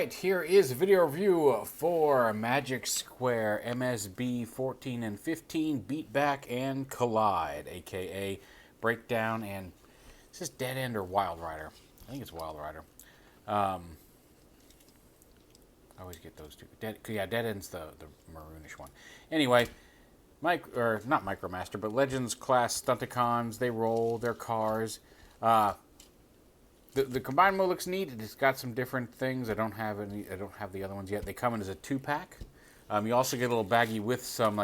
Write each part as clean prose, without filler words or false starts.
Alright, here is a video review for Magic Square MS-B14 and 15 Beat Back and Collide, aka Breakdown and is this Dead End or Wild Rider? I think it's Wild Rider. I always get those two. Dead End's the maroonish one. Anyway, not Micromaster, but Legends class Stunticons. They roll their cars. The combined mode looks neat. It's got some different things. I don't have the other ones yet. They come in as a 2-pack. You also get a little baggie with some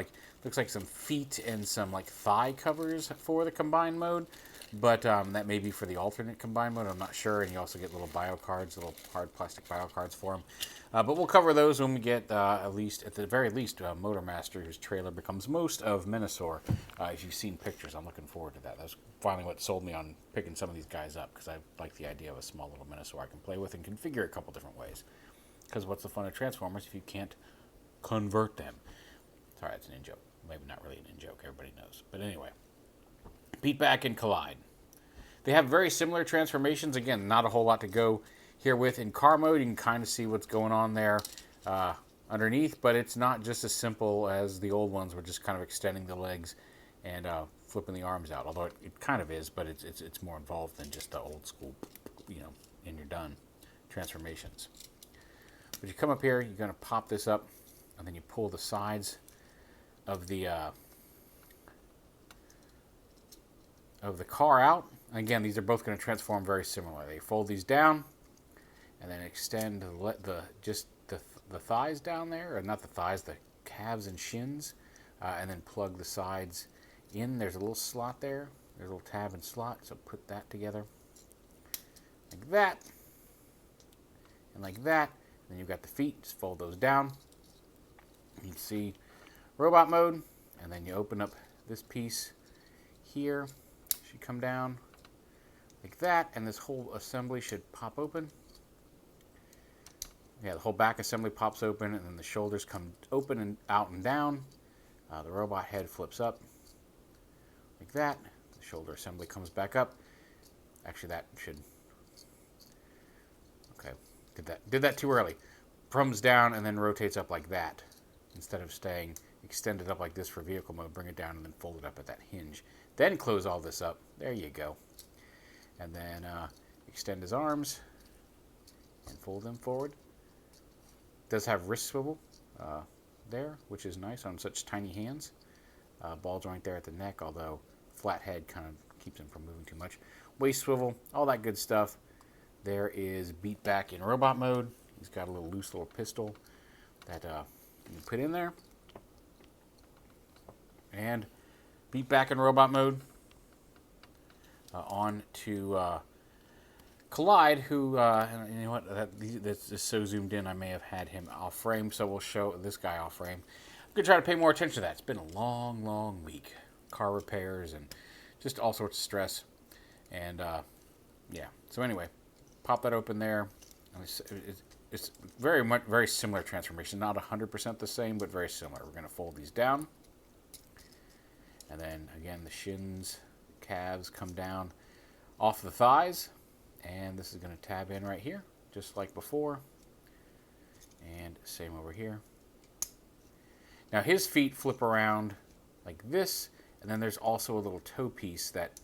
looks like some feet and some thigh covers for the combined mode. But that may be for the alternate combined mode. I'm not sure. And you also get little bio cards, little hard plastic bio cards for them. But we'll cover those when we get at the very least Motor Master, whose trailer becomes most of Minosaur. If you've seen pictures, I'm looking forward to that. That's finally what sold me on picking some of these guys up, because I like the idea of a small little Minosaur I can play with and configure a couple different ways. Because what's the fun of Transformers if you can't convert them? Sorry, that's an in-joke. Maybe not really an in-joke. Everybody knows. But anyway, Beat Back and Collide. They have very similar transformations. Again, not a whole lot to go here with. In car mode, you can kind of see what's going on there underneath, but it's not just as simple as the old ones. We're just kind of extending the legs and flipping the arms out. Although it kind of is, but it's more involved than just the old school, and you're done transformations. But you come up here, you're going to pop this up, and then you pull the sides of the car out. Again, these are both going to transform very similarly. You fold these down, and then extend the thighs down there, or not the thighs, the calves and shins, and then plug the sides in. There's a little slot there. There's a little tab and slot, so put that together like that, and like that. And then you've got the feet. Just fold those down. You can see robot mode, and then you open up this piece here. Should come down like that, and this whole assembly should pop open. Yeah, the whole back assembly pops open, and then the shoulders come open and out and down. The robot head flips up like that. The shoulder assembly comes back up. Actually, that should... Okay, did that too early. Comes down and then rotates up like that. Instead of staying extended up like this for vehicle mode, bring it down and then fold it up at that hinge. Then close all this up. There you go. And then extend his arms and fold them forward. Does have wrist swivel there, which is nice on such tiny hands. Ball joint there at the neck, although flat head kind of keeps him from moving too much. Waist swivel, all that good stuff. There is Beat Back in robot mode. He's got a little loose little pistol that you put in there. And Beat Back in robot mode. On to Collide, who, you know what, that's just so zoomed in, I may have had him off frame, so we'll show this guy off frame. I'm going to try to pay more attention to that. It's been a long, long week. Car repairs and just all sorts of stress. And, yeah. So anyway, pop that open there. It's very similar transformation. Not 100% the same, but very similar. We're going to fold these down. And then, again, the shins, calves come down off the thighs. And this is going to tab in right here, just like before. And same over here. Now his feet flip around like this, and then there's also a little toe piece that,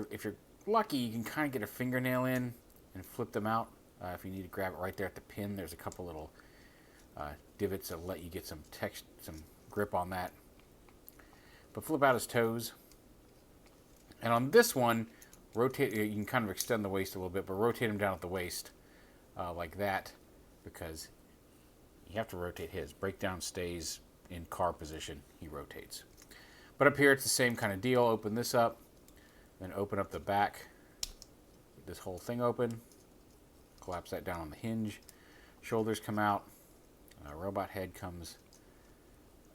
if you're lucky, you can kind of get a fingernail in and flip them out. If you need to grab it right there at the pin, there's a couple little divots that let you get some grip on that. But flip out his toes. And on this one, rotate. You can kind of extend the waist a little bit, but rotate him down at the waist like that, because you have to rotate his. Breakdown stays in car position. He rotates. But up here, it's the same kind of deal. Open this up, then open up the back. Get this whole thing open. Collapse that down on the hinge. Shoulders come out. Robot head comes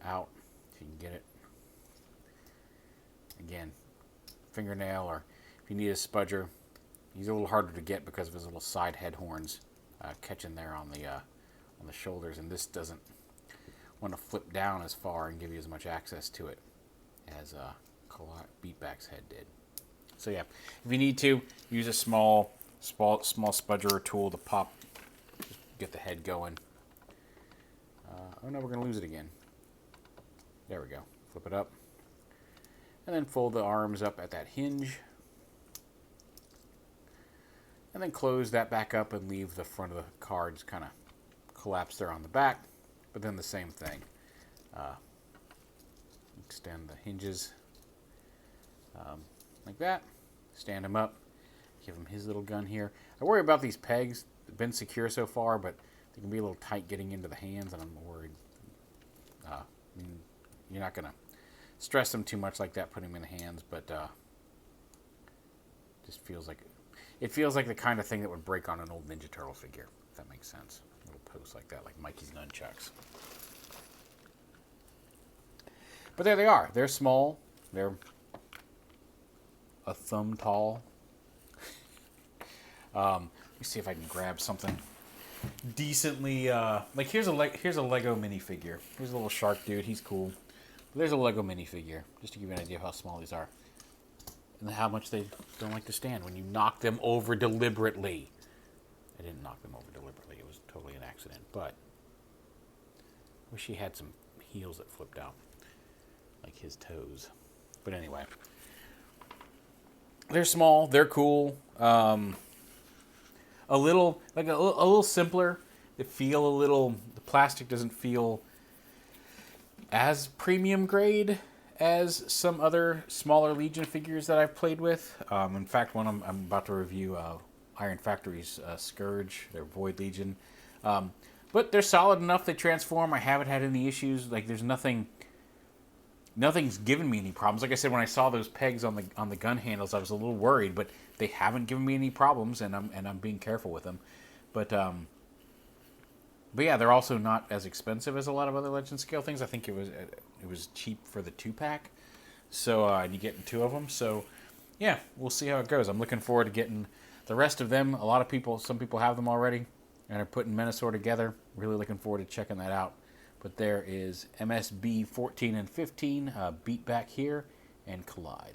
out, if you can get it. Again, fingernail, or if you need a spudger. He's a little harder to get because of his little side head horns catching there on the shoulders, and this doesn't want to flip down as far and give you as much access to it as Beat Back's head did. So yeah, if you need to, use a small spudger or tool to pop get the head going. Oh no, we're going to lose it again. There we go. Flip it up. And then fold the arms up at that hinge. And then close that back up and leave the front of the cards kind of collapse there on the back. But then the same thing. Extend the hinges like that. Stand him up. Give him his little gun here. I worry about these pegs. They've been secure so far, but they can be a little tight getting into the hands, and I'm worried. I mean, you're not going to stress them too much like that, putting them in the hands, but just feels like it feels like the kind of thing that would break on an old Ninja Turtle figure, if that makes sense. A little post like that, like Mikey's nunchucks. But there they are. They're small. They're a thumb tall. Let me see if I can grab something decently. Like here's a Lego minifigure. Here's a little shark dude. He's cool. But there's a Lego minifigure, just to give you an idea of how small these are and how much they don't like to stand when you knock them over deliberately. I didn't knock them over deliberately. It was totally an accident. But I wish he had some heels that flipped out, like his toes. But anyway, they're small. They're cool. A little simpler. They feel a little. The plastic doesn't feel as premium grade as some other smaller Legion figures that I've played with. In fact, one I'm about to review, Iron Factory's Scourge, their Void Legion. But they're solid enough. They transform. I haven't had any issues. Like there's nothing's given me any problems. Like I said, when I saw those pegs on the gun handles, I was a little worried, but they haven't given me any problems, and I'm being careful with them. But yeah, they're also not as expensive as a lot of other Legend scale things. I think it was cheap for the 2-pack, so and you get 2 of them. So yeah, we'll see how it goes. I'm looking forward to getting the rest of them. Some people have them already and are putting Menasor together. Really looking forward to checking that out. But there is MS-B14 and 15, Beat Back here, and Collide.